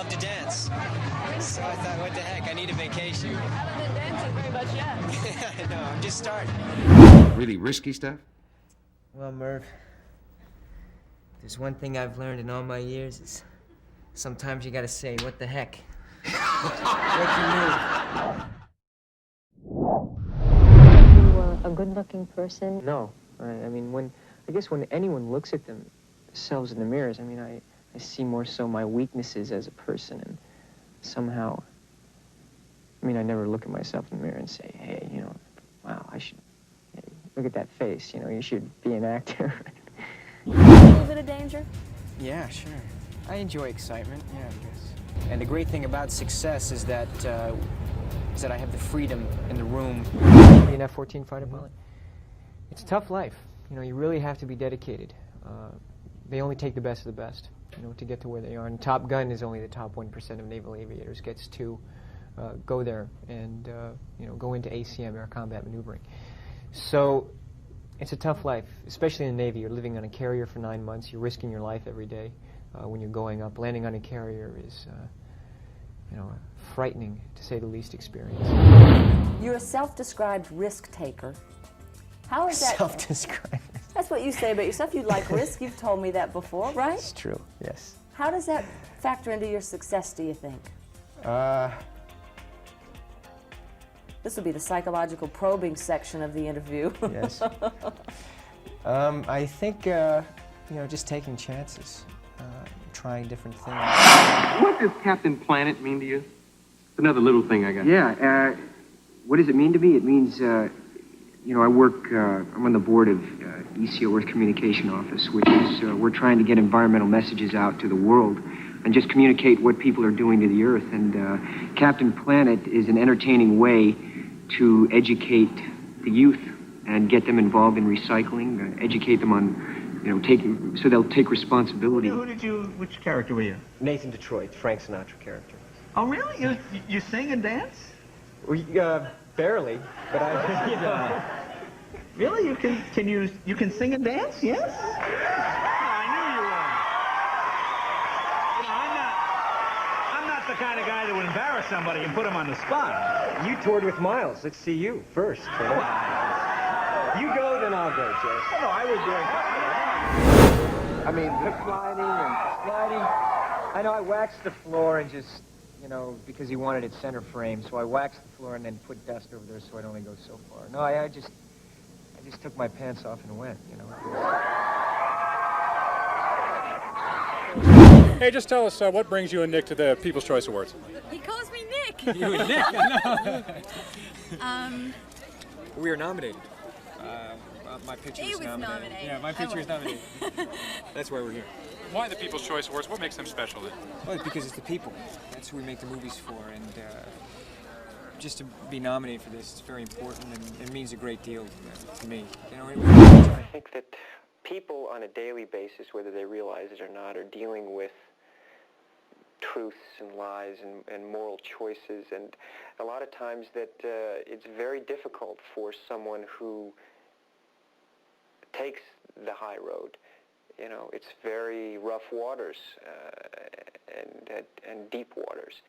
love to dance. So I thought, what the heck, I need a vacation. I haven't been dancing very much yet. No, I'm just starting. Really risky stuff? Well, Merv, there's one thing I've learned in all my years is sometimes you gotta say, what the heck? What you You a good-looking person? No. I mean, I guess when anyone looks at themselves in the mirrors, I mean, I see more so my weaknesses as a person, and somehow, I mean, I never look at myself in the mirror and say, hey, you know, wow, hey, look at that face, you know, you should be an actor. A little bit of danger? Yeah, sure. I enjoy excitement, yeah, I guess. And the great thing about success is that I have the freedom in the room. Be an F-14 fighter pilot. It's a tough life. You know, you really have to be dedicated. They only take the best of the best, you know, to get to where they are. And Top Gun is only the top 1% of naval aviators gets to go there and, you know, go into ACM, air combat maneuvering. So it's a tough life, especially in the Navy. You're living on a carrier for 9 months. You're risking your life every day when you're going up. Landing on a carrier is, you know, a frightening, to say the least, experience. You're a self-described risk taker. How is that? Self-described. That's what you say about yourself. You like risk. You've told me that before, right? It's true, yes. How does that factor into your success, do you think? This will be the psychological probing section of the interview. Yes. I think, you know, just taking chances, trying different things. What does Captain Planet mean to you? Another little thing I got. Yeah, what does it mean to me? It means, you know, I work, I'm on the board of ECO, Earth Communication Office, which is, we're trying to get environmental messages out to the world and just communicate what people are doing to the Earth. And Captain Planet is an entertaining way to educate the youth and get them involved in recycling, educate them on, you know, so they'll take responsibility. Which character were you? Nathan Detroit, Frank Sinatra character. Oh, really? You sing and dance? Barely, but I, you know. Really? You can sing and dance? Yes? I knew you were. You know, I'm not the kind of guy that would embarrass somebody and put him on the spot. You toured with Miles. Let's see you first. You go, then I'll go, Jess. Oh, no, I was doing. I mean, hip sliding and sliding. I know I waxed the floor and just, you know, because he wanted it center frame, so I waxed the floor and then put dust over there so I'd only go so far. No, I just took my pants off and went, you know. Hey, just tell us what brings you and Nick to the People's Choice Awards. He calls me Nick. You and Nick? We were nominated. My picture was nominated. Yeah, my picture was nominated. That's why we're here. Why the People's Choice Awards? What makes them special then? Well, it's because it's the people. That's who we make the movies for, and just to be nominated for this, it's very important, and it means a great deal to me. You know, I think that people on a daily basis, whether they realize it or not, are dealing with truths and lies and moral choices, and a lot of times that it's very difficult for someone who takes the high road. You know, it's very rough waters and deep waters.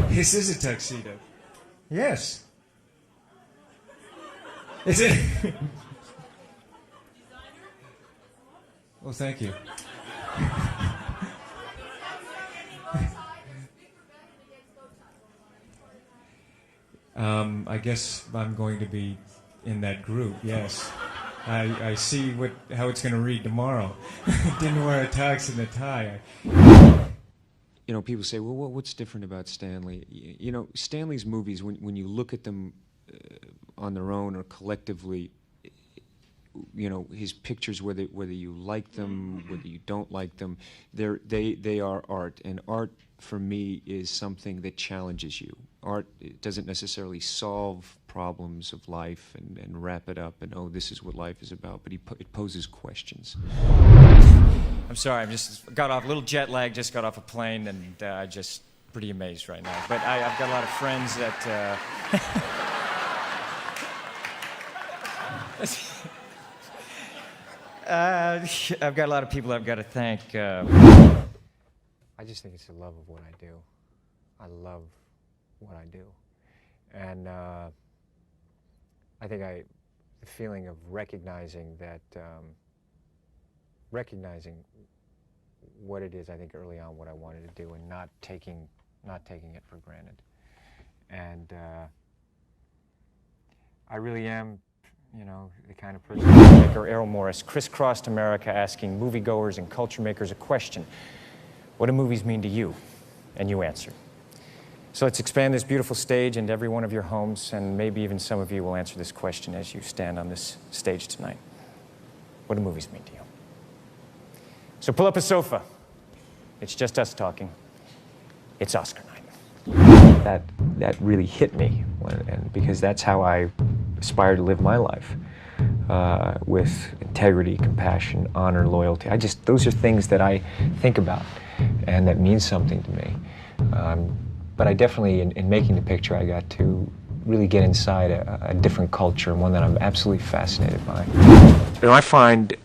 This is a tuxedo. Yes. Is it? Well, thank you. I guess I'm going to be in that group, yes. I see how it's going to read tomorrow. Didn't wear a tux and a tie. You know, people say, well, what's different about Stanley? You know, Stanley's movies, when you look at them on their own or collectively, you know, his pictures, whether you like them, whether you don't like them, they are art. And art, for me, is something that challenges you. Art, it doesn't necessarily solve problems of life and wrap it up and, oh, this is what life is about, but it poses questions. I'm sorry, I'm just got off a little jet lag, just got off a plane, and just pretty amazed right now. But I've got a lot of friends that I've got a lot of people I've got to thank. I just think it's the love of what I do. I love what I do. And I think the feeling of recognizing that, recognizing what it is, I think early on what I wanted to do, and not taking it for granted. And I really am, you know, the kind of person. Filmmaker Errol Morris crisscrossed America asking moviegoers and culture makers a question: what do movies mean to you? And you answered. So let's expand this beautiful stage into every one of your homes, and maybe even some of you will answer this question as you stand on this stage tonight. What do movies mean to you? So pull up a sofa. It's just us talking. It's Oscar night. That really hit me, and because that's how I aspire to live my life, with integrity, compassion, honor, loyalty. Those are things that I think about and that mean something to me. But I definitely, in making the picture, I got to really get inside a different culture, and one that I'm absolutely fascinated by. You know, I find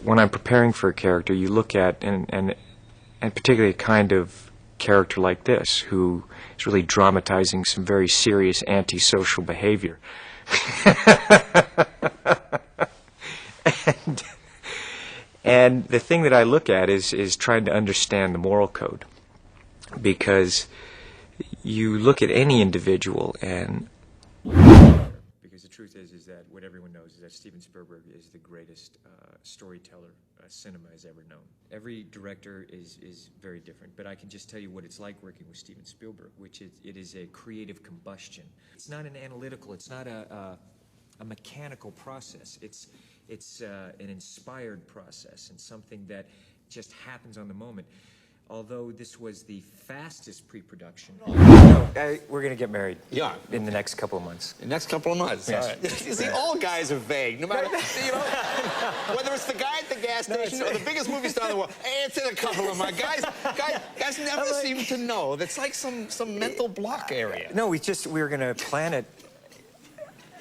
when I'm preparing for a character, you look at, and particularly a kind of character like this, who is really dramatizing some very serious antisocial behavior. And the thing that I look at is trying to understand the moral code, because you look at any individual and... Because the truth is that what everyone knows is that Steven Spielberg is the greatest storyteller cinema has ever known. Every director is very different, but I can just tell you what it's like working with Steven Spielberg, which it is a creative combustion. It's not an analytical, it's not a mechanical process. It's an inspired process, and something that just happens on the moment. Although this was the fastest pre-production. No, we're going to get married. Yeah. In the next couple of months. The next couple of months. Yes. All right. You see, all guys are vague. No matter, you know, whether it's the guy at the gas station or the biggest movie star in the world. Hey, it's in a couple of months. Guys never seem to know. That's like some mental block area. No, we were going to plan it.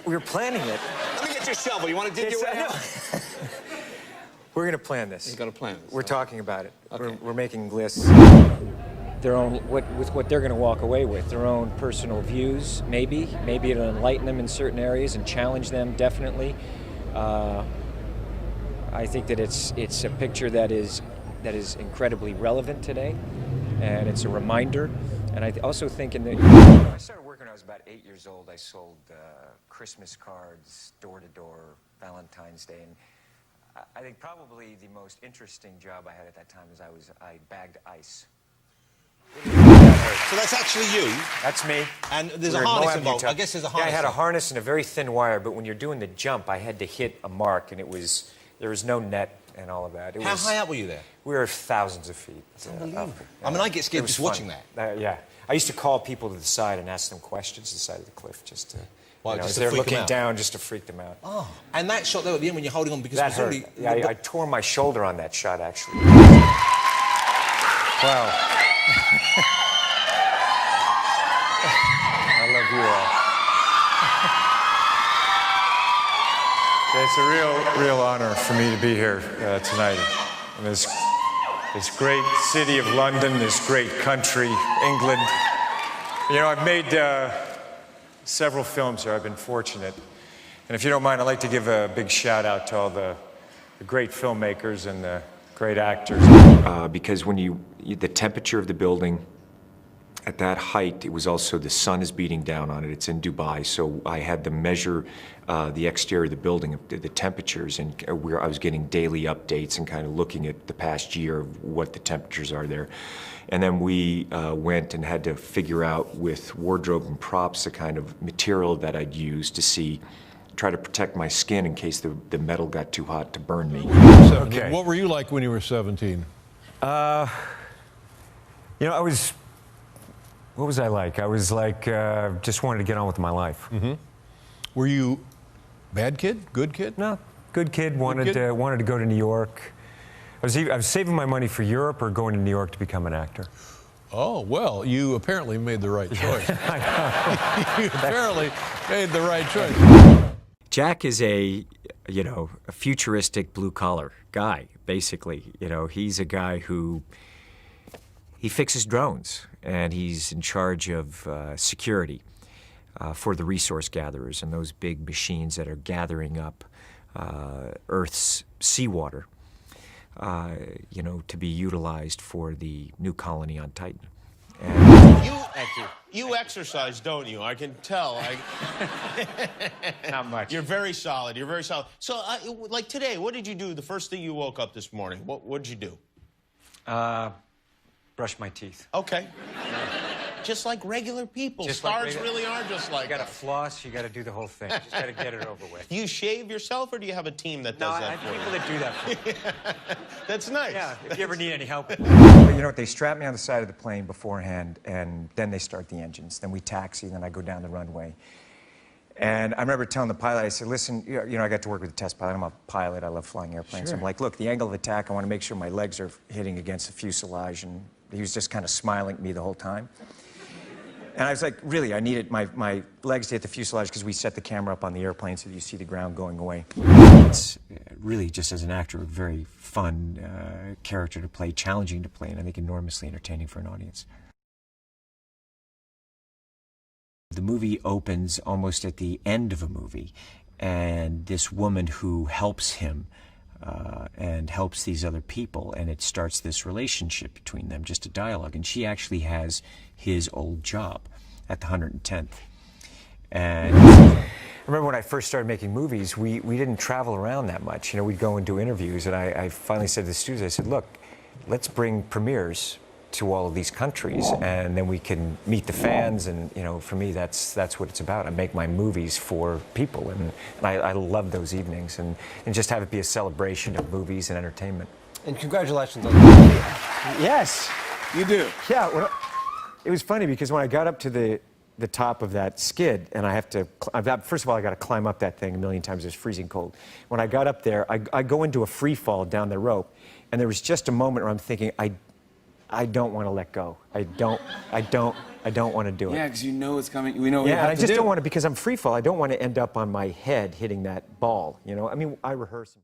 We were planning it. Let me get your shovel. You want to dig your way out? We're going to plan this. You're going to plan this. We're talking about it. Okay. We're making lists. Their own, with what they're going to walk away with, their own personal views, maybe it'll enlighten them in certain areas and challenge them, definitely. I think that it's a picture that is incredibly relevant today, and it's a reminder. And I also think I started working when I was about 8 years old. I sold Christmas cards, door to door, Valentine's Day, and I think probably the most interesting job I had at that time is I bagged ice. So that's actually you? That's me. And there's a harness involved. I guess there's a harness. Yeah, I had a harness and a very thin wire, but when you're doing the jump, I had to hit a mark, and there was no net and all of that. How high up were you there? We were thousands of feet. That's unbelievable. I mean, I get scared just watching that. Yeah. I used to call people to the side and ask them questions to the side of the cliff, just to... Well, just they're looking down just to freak them out. Oh, and that shot there at the end when you're holding on, because that hurt. Yeah, I tore my shoulder on that shot, actually. Wow. I love you all. It's a real honor for me to be here tonight in this great city of London, this great country, England. You know, I've made several films here. I've been fortunate. And if you don't mind, I'd like to give a big shout out to all the great filmmakers and the great actors. Because when the temperature of the building, at that height, it was also, the sun is beating down on it. It's in Dubai, so I had to measure the exterior of the building, the temperatures, and I was getting daily updates and kind of looking at the past year of what the temperatures are there. And then we went and had to figure out with wardrobe and props the kind of material that I'd use to try to protect my skin in case the metal got too hot to burn me. Okay. What were you like when you were 17? You know, what was I like? I was like, just wanted to get on with my life. Mm-hmm. Were you bad kid? Good kid? No, good kid. Wanted to go to New York. I was saving my money for Europe or going to New York to become an actor. Oh, well, you apparently made the right choice. You apparently made the right choice. Jack is a futuristic blue-collar guy, basically. You know, he's a guy who he fixes drones, and he's in charge of security for the resource gatherers and those big machines that are gathering up Earth's seawater, you know, to be utilized for the new colony on Titan. Thank you. You exercise, don't you? I can tell. Not much. You're very solid. You're very solid. So, like today, what did you do the first thing you woke up this morning? What did you do? Brush my teeth. Okay. Just like regular people. Just Stars like really are just like You gotta us. floss, you gotta do the whole thing. Just gotta get it over with. Do you shave yourself, or do you have a team that does that I for have people you? that do that for me. That's nice. Yeah, if you ever need any help. You know what, they strap me on the side of the plane beforehand, and then they start the engines. Then we taxi, then I go down the runway. And I remember telling the pilot, I said, listen, you know, I got to work with a test pilot. I'm a pilot. I love flying airplanes. Sure. I'm like, look, the angle of attack, I want to make sure my legs are hitting against the fuselage. And he was just kind of smiling at me the whole time. And I was like, really, I needed my legs to hit the fuselage because we set the camera up on the airplane so that you see the ground going away. It's really, just as an actor, a very fun character to play, challenging to play, and I think enormously entertaining for an audience. The movie opens almost at the end of a movie, and this woman who helps him and helps these other people, and it starts this relationship between them, just a dialogue, and she actually has his old job at the 110th. And I remember when I first started making movies, we didn't travel around that much. You know, we'd go and do interviews, and I finally said to the studios, I said, look, let's bring premieres to all of these countries, and then we can meet the fans, and you know, for me, that's what it's about. I make my movies for people, and I love those evenings, and just have it be a celebration of movies and entertainment. And congratulations on that. Yes. You do. Yeah, it was funny because when I got up to the top of that skid, and I have to, first of all, I got to climb up that thing a million times. It was freezing cold. When I got up there, I go into a free fall down the rope, and there was just a moment where I'm thinking, I don't want to let go. I don't want to do it. Yeah, because you know it's coming. We know what you Yeah, have and I to just do. don't want to, because I'm free fall. I don't want to end up on my head hitting that ball. You know, I mean, I rehearse.